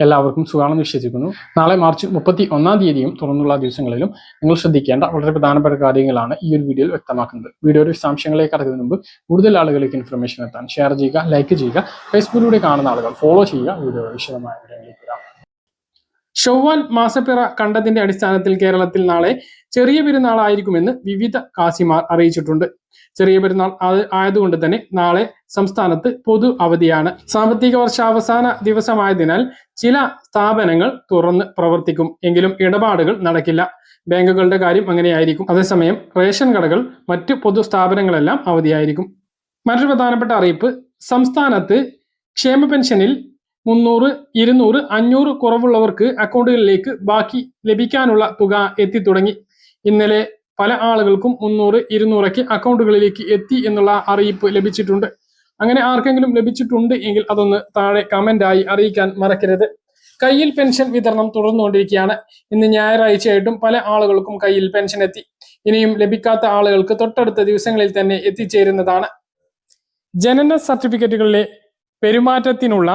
എല്ലാവർക്കും സുഖമാണെന്ന് വിശ്വസിക്കുന്നു. നാളെ മാർച്ച് 31-ാം തീയതിയും തുറന്നുള്ള ദിവസങ്ങളിലും നിങ്ങൾ ശ്രദ്ധിക്കേണ്ട വളരെ പ്രധാനപ്പെട്ട കാര്യങ്ങളാണ് ഈ ഒരു വീഡിയോയിൽ വ്യക്തമാക്കുന്നത്. വീഡിയോയുടെ വിശദാംശങ്ങളിലേക്ക് കടക്കുന്നതിന് മുമ്പ് കൂടുതൽ ആളുകളിലേക്ക് ഇൻഫർമേഷൻ എത്താൻ ഷെയർ ചെയ്യുക, ലൈക്ക് ചെയ്യുക, ഫേസ്ബുക്കിലൂടെ കാണുന്ന ആളുകൾ ഫോളോ ചെയ്യുക. വീഡിയോ വിശദമായ വിവരങ്ങളിലേക്ക് വരാം. ഷവ്വാൽ മാസപ്പിറ കണ്ടതിന്റെ അടിസ്ഥാനത്തിൽ കേരളത്തിൽ നാളെ ചെറിയ പെരുന്നാളായിരിക്കുമെന്ന് വിവിധ കാസിമാർ അറിയിച്ചിട്ടുണ്ട്. ചെറിയ പെരുന്നാൾ ആയതുകൊണ്ട് തന്നെ നാളെ സംസ്ഥാനത്ത് പൊതു അവധിയാണ്. സാമ്പത്തിക വർഷാവസാന ദിവസമായതിനാൽ ചില സ്ഥാപനങ്ങൾ തുറന്ന് പ്രവർത്തിക്കും, എങ്കിലും ഇടപാടുകൾ നടക്കില്ല. ബാങ്കുകളുടെ കാര്യം അങ്ങനെയായിരിക്കും. അതേസമയം റേഷൻ കടകൾ, മറ്റു പൊതു സ്ഥാപനങ്ങളെല്ലാം അവധിയായിരിക്കും. മറ്റൊരു പ്രധാനപ്പെട്ട അറിയിപ്പ്, സംസ്ഥാനത്ത് ക്ഷേമ പെൻഷനിൽ 300, 200, 500 കുറവുള്ളവർക്ക് അക്കൗണ്ടുകളിലേക്ക് ബാക്കി ലഭിക്കാനുള്ള തുക എത്തിത്തുടങ്ങി. ഇന്നലെ പല ആളുകൾക്കും 300, 200 അക്കൗണ്ടുകളിലേക്ക് എത്തി എന്നുള്ള അറിയിപ്പ് ലഭിച്ചിട്ടുണ്ട്. അങ്ങനെ ആർക്കെങ്കിലും ലഭിച്ചിട്ടുണ്ട് എങ്കിൽ അതൊന്ന് താഴെ കമന്റായി അറിയിക്കാൻ മറക്കരുത്. കയ്യിൽ പെൻഷൻ വിതരണം തുടർന്നുകൊണ്ടിരിക്കുകയാണ്. ഇന്ന് ഞായറാഴ്ചയായിട്ടും പല ആളുകൾക്കും കയ്യിൽ പെൻഷൻ എത്തി. ഇനിയും ലഭിക്കാത്ത ആളുകൾക്ക് തൊട്ടടുത്ത ദിവസങ്ങളിൽ തന്നെ എത്തിച്ചേരുന്നതാണ്. ജനന സർട്ടിഫിക്കറ്റുകളിലെ പെരുമാറ്റത്തിനുള്ള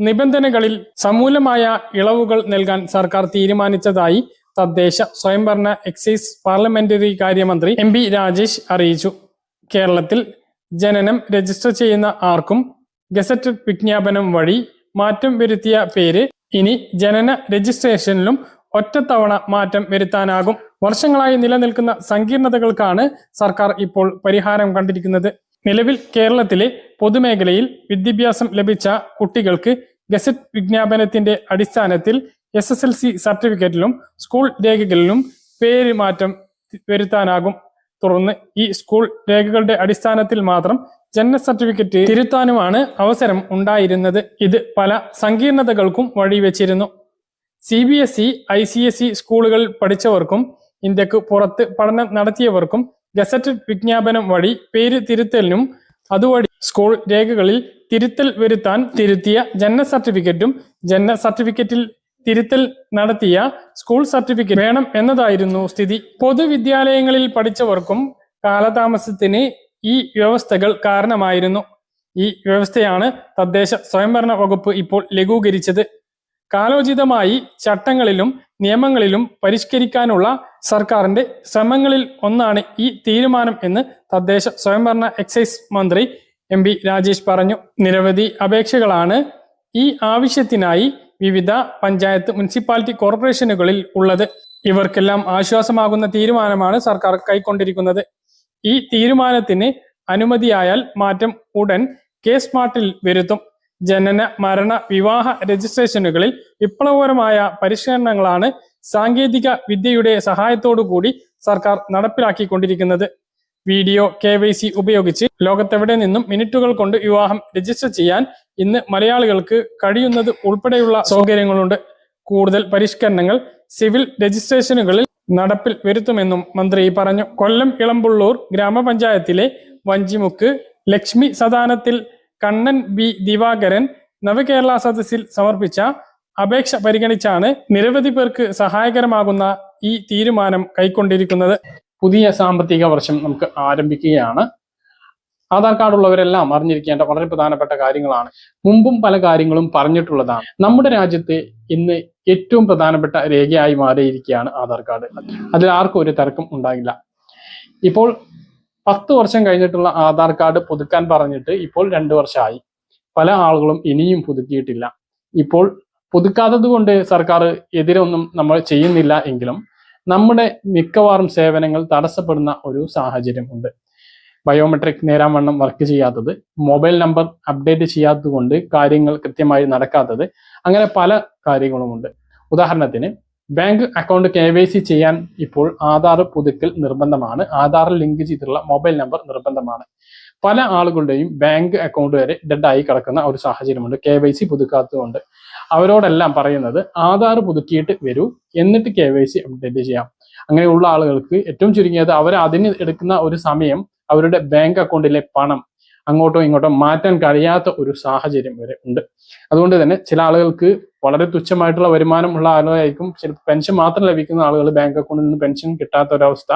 നിബന്ധനകളിൽ സമൂലമായ ഇളവുകൾ നൽകാൻ സർക്കാർ തീരുമാനിച്ചതായി തദ്ദേശ സ്വയംഭരണ എക്സൈസ് പാർലമെന്ററി കാര്യമന്ത്രി MP രാജേഷ് അറിയിച്ചു. കേരളത്തിൽ ജനനം രജിസ്റ്റർ ചെയ്യുന്ന ആർക്കും ഗസറ്റ് വിജ്ഞാപനം വഴി മാറ്റം വരുത്തിയ പേര് ഇനി ജനന രജിസ്ട്രേഷനിലും ഒറ്റത്തവണ മാറ്റം വരുത്താനാകും. വർഷങ്ങളായി നിലനിൽക്കുന്ന സങ്കീർണതകൾക്കാണ് സർക്കാർ ഇപ്പോൾ പരിഹാരം കണ്ടിരിക്കുന്നത്. നിലവിൽ കേരളത്തിലെ പൊതുമേഖലയിൽ വിദ്യാഭ്യാസം ലഭിച്ച കുട്ടികൾക്ക് ഗസറ്റ് വിജ്ഞാപനത്തിന്റെ അടിസ്ഥാനത്തിൽ SSLC സർട്ടിഫിക്കറ്റിലും സ്കൂൾ രേഖകളിലും പേര് മാറ്റം വരുത്താനാകും. തുടർന്ന് ഈ സ്കൂൾ രേഖകളുടെ അടിസ്ഥാനത്തിൽ മാത്രം ജനന സർട്ടിഫിക്കറ്റ് തിരുത്താനുമാണ് അവസരം ഉണ്ടായിരുന്നത്. ഇത് പല സങ്കീർണതകൾക്കും വഴിവെച്ചിരുന്നു. CBSE, ICSE സ്കൂളുകളിൽ പഠിച്ചവർക്കും ഇന്ത്യക്ക് പുറത്ത് പഠനം നടത്തിയവർക്കും ഗസറ്റ് വിജ്ഞാപനം വഴി പേര് തിരുത്തലിനും അതുവഴി സ്കൂൾ രേഖകളിൽ തിരുത്തൽ വരുത്താൻ തിരുത്തിയ ജനന സർട്ടിഫിക്കറ്റും ജനന സർട്ടിഫിക്കറ്റിൽ തിരുത്തൽ നടത്തിയ സ്കൂൾ സർട്ടിഫിക്കറ്റ് വേണം എന്നതായിരുന്നു സ്ഥിതി. പൊതുവിദ്യാലയങ്ങളിൽ പഠിച്ചവർക്കും കാലതാമസത്തിന് ഈ വ്യവസ്ഥകൾ കാരണമായിരുന്നു. ഈ വ്യവസ്ഥയാണ് തദ്ദേശ സ്വയംഭരണ വകുപ്പ് ഇപ്പോൾ ലഘൂകരിച്ചത്. കാലോചിതമായി ചട്ടങ്ങളിലും നിയമങ്ങളിലും പരിഷ്കരിക്കാനുള്ള സർക്കാരിന്റെ ശ്രമങ്ങളിൽ ഒന്നാണ് ഈ തീരുമാനം എന്ന് തദ്ദേശ സ്വയംഭരണ എക്സൈസ് മന്ത്രി MP രാജേഷ് പറഞ്ഞു. നിരവധി അപേക്ഷകളാണ് ഈ ആവശ്യത്തിനായി വിവിധ പഞ്ചായത്ത്, മുനിസിപ്പാലിറ്റി കോർപ്പറേഷനുകളിൽ ഉള്ളത്. ഇവർക്കെല്ലാം ആശ്വാസമാകുന്ന തീരുമാനമാണ് സർക്കാർ കൈക്കൊണ്ടിരിക്കുന്നത്. ഈ തീരുമാനത്തിന് അനുമതിയായാൽ മാറ്റം ഉടൻ K-സ്മാർട്ടിൽ വരുത്തും. ജനന, മരണ, വിവാഹ രജിസ്ട്രേഷനുകളിൽ വിപ്ലവകരമായ പരിഷ്കരണങ്ങളാണ് സാങ്കേതിക വിദ്യയുടെ സഹായത്തോടു കൂടി സർക്കാർ നടപ്പിലാക്കിക്കൊണ്ടിരിക്കുന്നത്. വീഡിയോ KYC ഉപയോഗിച്ച് ലോകത്തെവിടെ നിന്നും മിനിറ്റുകൾ കൊണ്ട് വിവാഹം രജിസ്റ്റർ ചെയ്യാൻ ഇന്ന് മലയാളികൾക്ക് കഴിയുന്നത് ഉൾപ്പെടെയുള്ള സൗകര്യങ്ങളുണ്ട്. കൂടുതൽ പരിഷ്കരണങ്ങൾ സിവിൽ രജിസ്ട്രേഷനുകളിൽ നടപ്പിൽ വരുത്തുമെന്നും മന്ത്രി പറഞ്ഞു. കൊല്ലം ഇളമ്പുള്ളൂർ ഗ്രാമപഞ്ചായത്തിലെ വഞ്ചിമുക്ക് ലക്ഷ്മി സദാനത്തിൽ കണ്ണൻ B ദിവാകരൻ നവകേരള സദസ്സിൽ സമർപ്പിച്ച അപേക്ഷ പരിഗണിച്ചാണ് നിരവധി പേർക്ക് സഹായകരമാകുന്ന ഈ തീരുമാനം കൈക്കൊണ്ടിരിക്കുന്നത്. പുതിയ സാമ്പത്തിക വർഷം നമുക്ക് ആരംഭിക്കുകയാണ്. ആധാർ കാർഡ് ഉള്ളവരെല്ലാം അറിഞ്ഞിരിക്കേണ്ട വളരെ പ്രധാനപ്പെട്ട കാര്യങ്ങളാണ്. മുമ്പും പല കാര്യങ്ങളും പറഞ്ഞിട്ടുള്ളതാണ്. നമ്മുടെ രാജ്യത്ത് ഇന്ന് ഏറ്റവും പ്രധാനപ്പെട്ട രേഖയായി മാറിയിരിക്കുകയാണ് ആധാർ കാർഡ്. അതിൽ ആർക്കും ഒരു തർക്കം ഉണ്ടാകില്ല. ഇപ്പോൾ 10 വർഷം കഴിഞ്ഞിട്ടുള്ള ആധാർ കാർഡ് പുതുക്കാൻ പറഞ്ഞിട്ട് ഇപ്പോൾ 2 വർഷമായി. പല ആളുകളും ഇനിയും പുതുക്കിയിട്ടില്ല. ഇപ്പോൾ പുതുക്കാത്തത് കൊണ്ട് സർക്കാർ എതിരൊന്നും നമ്മൾ ചെയ്യുന്നില്ല എങ്കിലും നമ്മുടെ മിക്കവാറും സേവനങ്ങൾ തടസ്സപ്പെടുന്ന ഒരു സാഹചര്യം ഉണ്ട്. ബയോമെട്രിക് നേരാവണ്ണം വർക്ക് ചെയ്യാത്തത്, മൊബൈൽ നമ്പർ അപ്ഡേറ്റ് ചെയ്യാത്തത് കൊണ്ട് കാര്യങ്ങൾ കൃത്യമായി നടക്കാത്തത്, അങ്ങനെ പല കാര്യങ്ങളുമുണ്ട്. ഉദാഹരണത്തിന് ബാങ്ക് അക്കൗണ്ട് KYC ചെയ്യാൻ ഇപ്പോൾ ആധാർ പുതുക്കൽ നിർബന്ധമാണ്. ആധാറിൽ ലിങ്ക് ചെയ്തിട്ടുള്ള മൊബൈൽ നമ്പർ നിർബന്ധമാണ്. പല ആളുകളുടെയും ബാങ്ക് അക്കൗണ്ട് വരെ ഡെഡായി കിടക്കുന്ന ഒരു സാഹചര്യമുണ്ട് KYC പുതുക്കാത്തതുകൊണ്ട്. അവരോടെല്ലാം പറയുന്നത് ആധാർ പുതുക്കിയിട്ട് വരൂ, എന്നിട്ട് KYC അപ്ഡേറ്റ് ചെയ്യാം. അങ്ങനെയുള്ള ആളുകൾക്ക് ഏറ്റവും ചുരുങ്ങിയത് അവർ അതിന് എടുക്കുന്ന ഒരു സമയം അവരുടെ ബാങ്ക് അക്കൗണ്ടിലെ പണം അങ്ങോട്ടോ ഇങ്ങോട്ടോ മാറ്റാൻ കഴിയാത്ത ഒരു സാഹചര്യം വരെ ഉണ്ട്. അതുകൊണ്ട് തന്നെ ചില ആളുകൾക്ക് വളരെ തുച്ഛമായിട്ടുള്ള വരുമാനം ഉള്ള ആളുകളായിരിക്കും, ചില പെൻഷൻ മാത്രം ലഭിക്കുന്ന ആളുകൾ ബാങ്ക് അക്കൗണ്ടിൽ നിന്ന് പെൻഷൻ കിട്ടാത്ത ഒരവസ്ഥ,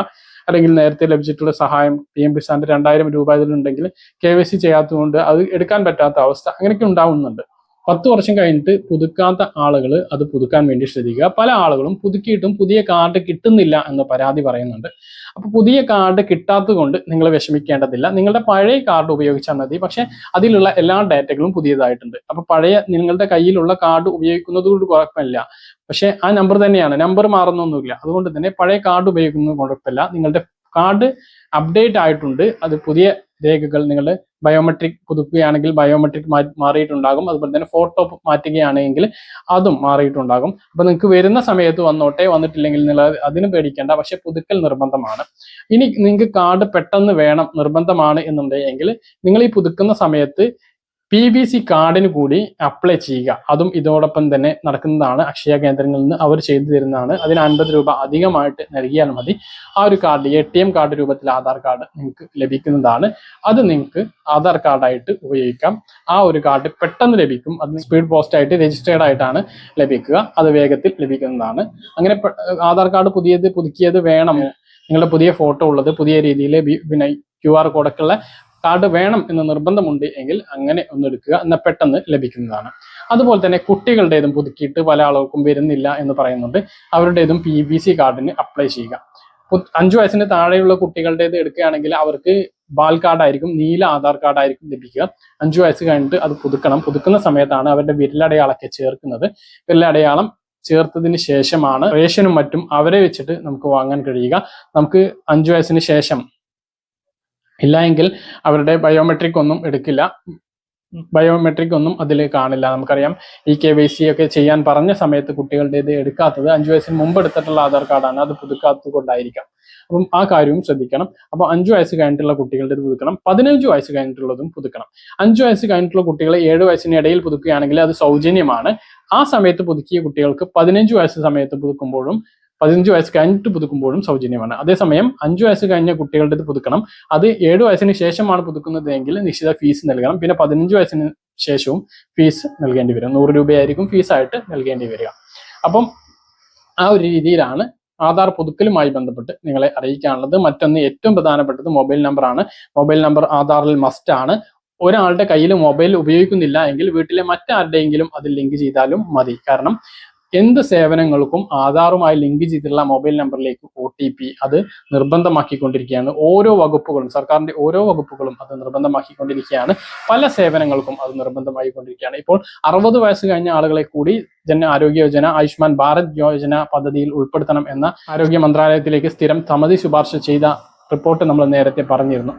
അല്ലെങ്കിൽ നേരത്തെ ലഭിച്ചിട്ടുള്ള സഹായം PM കിസാന്റെ 2000 രൂപ ഇതിലുണ്ടെങ്കിൽ KYC ചെയ്യാത്തതുകൊണ്ട് അത് എടുക്കാൻ പറ്റാത്ത അവസ്ഥ, അങ്ങനെയൊക്കെ ഉണ്ടാവുന്നുണ്ട്. 10 വർഷം കഴിഞ്ഞിട്ട് പുതുക്കാത്ത ആളുകൾ അത് പുതുക്കാൻ വേണ്ടി ശ്രദ്ധിക്കുക. പല ആളുകളും പുതുക്കിയിട്ടും പുതിയ കാർഡ് കിട്ടുന്നില്ല എന്ന് പരാതി പറയുന്നുണ്ട്. അപ്പൊ പുതിയ കാർഡ് കിട്ടാത്തത് കൊണ്ട് നിങ്ങൾ വിഷമിക്കേണ്ടതില്ല. നിങ്ങളുടെ പഴയ കാർഡ് ഉപയോഗിച്ചാൽ മതി. പക്ഷെ അതിലുള്ള എല്ലാ ഡാറ്റകളും പുതിയതായിട്ടുണ്ട്. അപ്പൊ പഴയ നിങ്ങളുടെ കയ്യിലുള്ള കാർഡ് ഉപയോഗിക്കുന്നതുകൊണ്ട് കുഴപ്പമില്ല. പക്ഷെ ആ നമ്പർ തന്നെയാണ്, നമ്പർ മാറുന്നൊന്നുമില്ല. അതുകൊണ്ട് തന്നെ പഴയ കാർഡ് ഉപയോഗിക്കുന്നത് കുഴപ്പമില്ല. നിങ്ങളുടെ കാർഡ് അപ്ഡേറ്റ് ആയിട്ടുണ്ട്. അത് പുതിയ രേഖകൾ നിങ്ങൾ ബയോമെട്രിക് പുതുക്കുകയാണെങ്കിൽ ബയോമെട്രിക് മാറിയിട്ടുണ്ടാകും. അതുപോലെ തന്നെ ഫോട്ടോ മാറ്റുകയാണെങ്കിൽ അതും മാറിയിട്ടുണ്ടാകും. അപ്പൊ നിങ്ങൾക്ക് വരുന്ന സമയത്ത് വന്നോട്ടെ, വന്നിട്ടില്ലെങ്കിൽ നിങ്ങൾ അതിന് പേടിക്കേണ്ട. പക്ഷെ പുതുക്കൽ നിർബന്ധമാണ്. ഇനി നിങ്ങൾക്ക് കാർഡ് പെട്ടെന്ന് വേണം, നിർബന്ധമാണ് എന്നുണ്ടെങ്കിൽ നിങ്ങൾ ഈ പുതുക്കുന്ന സമയത്ത് PBC കാർഡിന് കൂടി അപ്ലൈ ചെയ്യുക. അതും ഇതോടൊപ്പം തന്നെ നടക്കുന്നതാണ്. അക്ഷയ കേന്ദ്രങ്ങളിൽ നിന്ന് അവർ ചെയ്തു തരുന്നതാണ്. അതിന് 50 രൂപ അധികമായിട്ട് നൽകിയാൽ മതി. ആ ഒരു കാർഡ് ATM കാർഡ് രൂപത്തിൽ ആധാർ കാർഡ് നിങ്ങൾക്ക് ലഭിക്കുന്നതാണ്. അത് നിങ്ങൾക്ക് ആധാർ കാർഡായിട്ട് ഉപയോഗിക്കാം. ആ ഒരു കാർഡ് പെട്ടെന്ന് ലഭിക്കും. അത് സ്പീഡ് പോസ്റ്റ് ആയിട്ട് രജിസ്റ്റേർഡ് ആയിട്ടാണ് ലഭിക്കുക. അത് വേഗത്തിൽ ലഭിക്കുന്നതാണ്. അങ്ങനെ ആധാർ കാർഡ് പുതുക്കിയത് വേണം, നിങ്ങളുടെ പുതിയ ഫോട്ടോ ഉള്ളത്, പുതിയ രീതിയിൽ പിന്നെ QR കോഡൊക്കെ ഉള്ള കാർഡ് വേണം എന്ന് നിർബന്ധമുണ്ട് എങ്കിൽ അങ്ങനെ ഒന്ന് എടുക്കുക. എന്നാൽ പെട്ടെന്ന് ലഭിക്കുന്നതാണ്. അതുപോലെ തന്നെ കുട്ടികളുടേതും പുതുക്കിയിട്ട് പല ആളുകൾക്കും വരുന്നില്ല എന്ന് പറയുന്നുണ്ട്. അവരുടേതും PBC കാർഡിന് അപ്ലൈ ചെയ്യുക. 5 വയസ്സിന് താഴെയുള്ള കുട്ടികളുടേത് എടുക്കുകയാണെങ്കിൽ അവർക്ക് ബാൽ കാർഡായിരിക്കും, നീല ആധാർ കാർഡായിരിക്കും ലഭിക്കുക. 5 വയസ്സ് കഴിഞ്ഞിട്ട് അത് പുതുക്കണം. പുതുക്കുന്ന സമയത്താണ് അവരുടെ വിരലടയാളമൊക്കെ ചേർക്കുന്നത്. വിരലടയാളം ചേർത്തതിന് ശേഷമാണ് റേഷനും മറ്റും അവരെ വെച്ചിട്ട് നമുക്ക് വാങ്ങാൻ കഴിയുക. നമുക്ക് 5 വയസ്സിന് ശേഷം ഇല്ല എങ്കിൽ അവരുടെ ബയോമെട്രിക് ഒന്നും എടുക്കില്ല. ബയോമെട്രിക് ഒന്നും അതിൽ കാണില്ല. നമുക്കറിയാം ഈ KYC ഒക്കെ ചെയ്യാൻ പറഞ്ഞ സമയത്ത് കുട്ടികളുടേത് എടുക്കാത്തത് 5 വയസ്സിന് മുമ്പ് എടുത്തിട്ടുള്ള ആധാർ കാർഡാണ്. അത് പുതുക്കാത്തത് കൊണ്ടായിരിക്കാം. അപ്പം ആ കാര്യവും ശ്രദ്ധിക്കണം. അപ്പോൾ 5 വയസ്സ് കഴിഞ്ഞിട്ടുള്ള കുട്ടികളുടേത് പുതുക്കണം. 15 വയസ്സ് കഴിഞ്ഞിട്ടുള്ളതും പുതുക്കണം. 5 വയസ്സ് കഴിഞ്ഞിട്ടുള്ള കുട്ടികളെ 7 വയസ്സിന് ഇടയിൽ പുതുക്കുകയാണെങ്കിൽ അത് സൗജന്യമാണ്. ആ സമയത്ത് പുതുക്കിയ കുട്ടികൾക്ക് 15 വയസ്സ് സമയത്ത് പുതുക്കുമ്പോഴും 15 വയസ്സ് കഴിഞ്ഞിട്ട് പുതുക്കുമ്പോഴും സൗജന്യമാണ്. അതേസമയം 5 വയസ്സ് കഴിഞ്ഞ കുട്ടികളുടേത് പുതുക്കണം. അത് 7 വയസ്സിന് ശേഷമാണ് പുതുക്കുന്നതെങ്കിൽ നിശ്ചിത ഫീസ് നൽകണം. പിന്നെ 15 വയസ്സിന് ശേഷവും ഫീസ് നൽകേണ്ടി വരും. 100 രൂപയായിരിക്കും ഫീസായിട്ട് നൽകേണ്ടി വരിക. അപ്പം ആ ഒരു രീതിയിലാണ് ആധാർ പുതുക്കലുമായി ബന്ധപ്പെട്ട് നിങ്ങളെ അറിയിക്കാനുള്ളത്. മറ്റൊന്ന് ഏറ്റവും പ്രധാനപ്പെട്ടത് മൊബൈൽ നമ്പറാണ്. മൊബൈൽ നമ്പർ ആധാറിൽ മസ്റ്റ് ആണ്. ഒരാളുടെ കയ്യിൽ മൊബൈൽ ഉപയോഗിക്കുന്നില്ല എങ്കിൽ വീട്ടിലെ മറ്റാരുടെയെങ്കിലും അത് ലിങ്ക് ചെയ്താലും മതി. കാരണം എന്ത് സേവനങ്ങൾക്കും ആധാറുമായി ലിങ്ക് ചെയ്തിട്ടുള്ള മൊബൈൽ നമ്പറിലേക്ക് OTP അത് നിർബന്ധമാക്കിക്കൊണ്ടിരിക്കുകയാണ്. ഓരോ വകുപ്പുകളും, സർക്കാരിന്റെ ഓരോ വകുപ്പുകളും അത് നിർബന്ധമാക്കിക്കൊണ്ടിരിക്കുകയാണ്. പല സേവനങ്ങൾക്കും അത് നിർബന്ധമായിക്കൊണ്ടിരിക്കുകയാണ്. ഇപ്പോൾ 60 വയസ്സ് കഴിഞ്ഞ ആളുകളെ കൂടി ജന ആരോഗ്യ യോജന, ആയുഷ്മാൻ ഭാരത് യോജന പദ്ധതിയിൽ ഉൾപ്പെടുത്തണം എന്ന ആരോഗ്യ മന്ത്രാലയത്തിലേക്ക് സ്ഥിരം സമിതി ശുപാർശ ചെയ്ത റിപ്പോർട്ട് നമ്മൾ നേരത്തെ പറഞ്ഞിരുന്നു.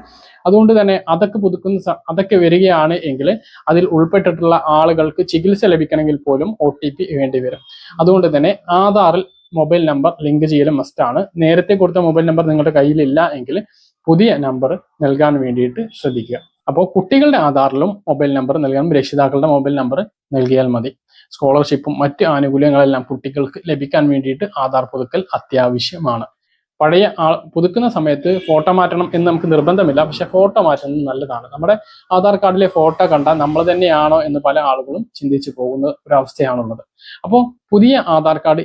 അതുകൊണ്ട് തന്നെ അതൊക്കെ വരികയാണ് എങ്കിൽ അതിൽ ഉൾപ്പെട്ടിട്ടുള്ള ആളുകൾക്ക് ചികിത്സ ലഭിക്കണമെങ്കിൽ പോലും OTP വേണ്ടി വരും. അതുകൊണ്ട് തന്നെ ആധാറിൽ മൊബൈൽ നമ്പർ ലിങ്ക് ചെയ്യലും മസ്റ്റാണ്. നേരത്തെ കൊടുത്ത മൊബൈൽ നമ്പർ നിങ്ങളുടെ കയ്യിലില്ല എങ്കിൽ പുതിയ നമ്പർ നൽകാൻ വേണ്ടിയിട്ട് ശ്രദ്ധിക്കുക. അപ്പോൾ കുട്ടികളുടെ ആധാറിലും മൊബൈൽ നമ്പർ നൽകണം. രക്ഷിതാക്കളുടെ മൊബൈൽ നമ്പർ നൽകിയാൽ മതി. സ്കോളർഷിപ്പും മറ്റ് ആനുകൂല്യങ്ങളെല്ലാം കുട്ടികൾക്ക് ലഭിക്കാൻ വേണ്ടിയിട്ട് ആധാർ പുതുക്കൽ അത്യാവശ്യമാണ്. പഴയ പുതുക്കുന്ന സമയത്ത് ഫോട്ടോ മാറ്റണം എന്ന് നമുക്ക് നിർബന്ധമില്ല. പക്ഷെ ഫോട്ടോ മാറ്റുന്നത് നല്ലതാണ്. നമ്മുടെ ആധാർ കാർഡിലെ ഫോട്ടോ കണ്ടാൽ നമ്മൾ തന്നെയാണോ എന്ന് പല ആളുകളും ചിന്തിച്ചു പോകുന്ന ഒരവസ്ഥയാണുള്ളത്. അപ്പോൾ പുതിയ ആധാർ കാർഡ്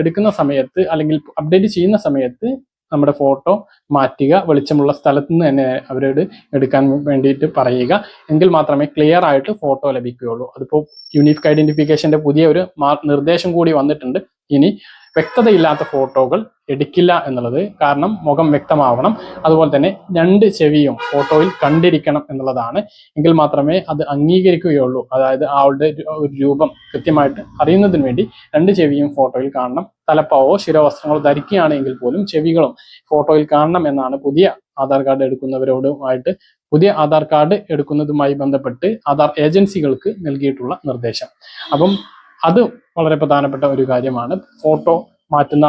എടുക്കുന്ന സമയത്ത് അല്ലെങ്കിൽ അപ്ഡേറ്റ് ചെയ്യുന്ന സമയത്ത് നമ്മുടെ ഫോട്ടോ മാറ്റുക. വെളിച്ചമുള്ള സ്ഥലത്ത് നിന്ന് തന്നെ അവരോട് എടുക്കാൻ വേണ്ടിയിട്ട് പറയുക. എങ്കിൽ മാത്രമേ ക്ലിയർ ആയിട്ട് ഫോട്ടോ ലഭിക്കുകയുള്ളൂ. അതിപ്പോൾ യൂണിക് ഐഡന്റിഫിക്കേഷന്റെ പുതിയ ഒരു നിർദ്ദേശം കൂടി വന്നിട്ടുണ്ട്. ഇനി വ്യക്തതയില്ലാത്ത ഫോട്ടോകൾ എടുക്കില്ല എന്നുള്ളത്. കാരണം മുഖം വ്യക്തമാവണം. അതുപോലെ തന്നെ 2 ചെവിയും ഫോട്ടോയിൽ കണ്ടിരിക്കണം എന്നുള്ളതാണ്. എങ്കിൽ മാത്രമേ അത് അംഗീകരിക്കുകയുള്ളൂ. അതായത് ആളുടെ ഒരു രൂപം കൃത്യമായിട്ട് അറിയുന്നതിന് വേണ്ടി 2 ചെവിയും ഫോട്ടോയിൽ കാണണം. തലപ്പാവോ ശിരോവസ്ത്രങ്ങളോ ധരിക്കുകയാണെങ്കിൽ പോലും ചെവികളും ഫോട്ടോയിൽ കാണണം എന്നാണ് പുതിയ ആധാർ കാർഡ് എടുക്കുന്നവരോടുമായിട്ട് പുതിയ ആധാർ കാർഡ് എടുക്കുന്നതുമായി ബന്ധപ്പെട്ട് ആധാർ ഏജൻസികൾക്ക് നൽകിയിട്ടുള്ള നിർദ്ദേശം. അപ്പം അത് വളരെ പ്രധാനപ്പെട്ട ഒരു കാര്യമാണ്. ഫോട്ടോ മാറ്റുന്ന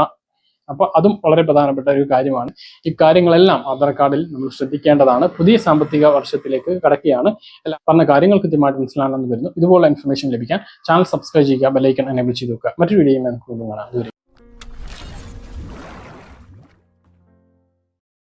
അപ്പോൾ അതും വളരെ പ്രധാനപ്പെട്ട ഒരു കാര്യമാണ്. ഇക്കാര്യങ്ങളെല്ലാം ആധാർ കാർഡിൽ നമ്മൾ ശ്രദ്ധിക്കേണ്ടതാണ്. പുതിയ സാമ്പത്തിക വർഷത്തിലേക്ക് കടക്കുകയാണ്. എല്ലാം പറഞ്ഞ കാര്യങ്ങൾ കൃത്യമായിട്ട് മനസ്സിലാണെന്ന് വരുന്നു. ഇതുപോലുള്ള ഇൻഫർമേഷൻ ലഭിക്കാൻ ചാനൽ സബ്സ്ക്രൈബ് ചെയ്യുക, ബെല്ലൈക്കൺ എനേബിൾ ചെയ്ത് വെക്കുക. മറ്റൊരു വീഡിയോയും നമുക്ക് കാണാം.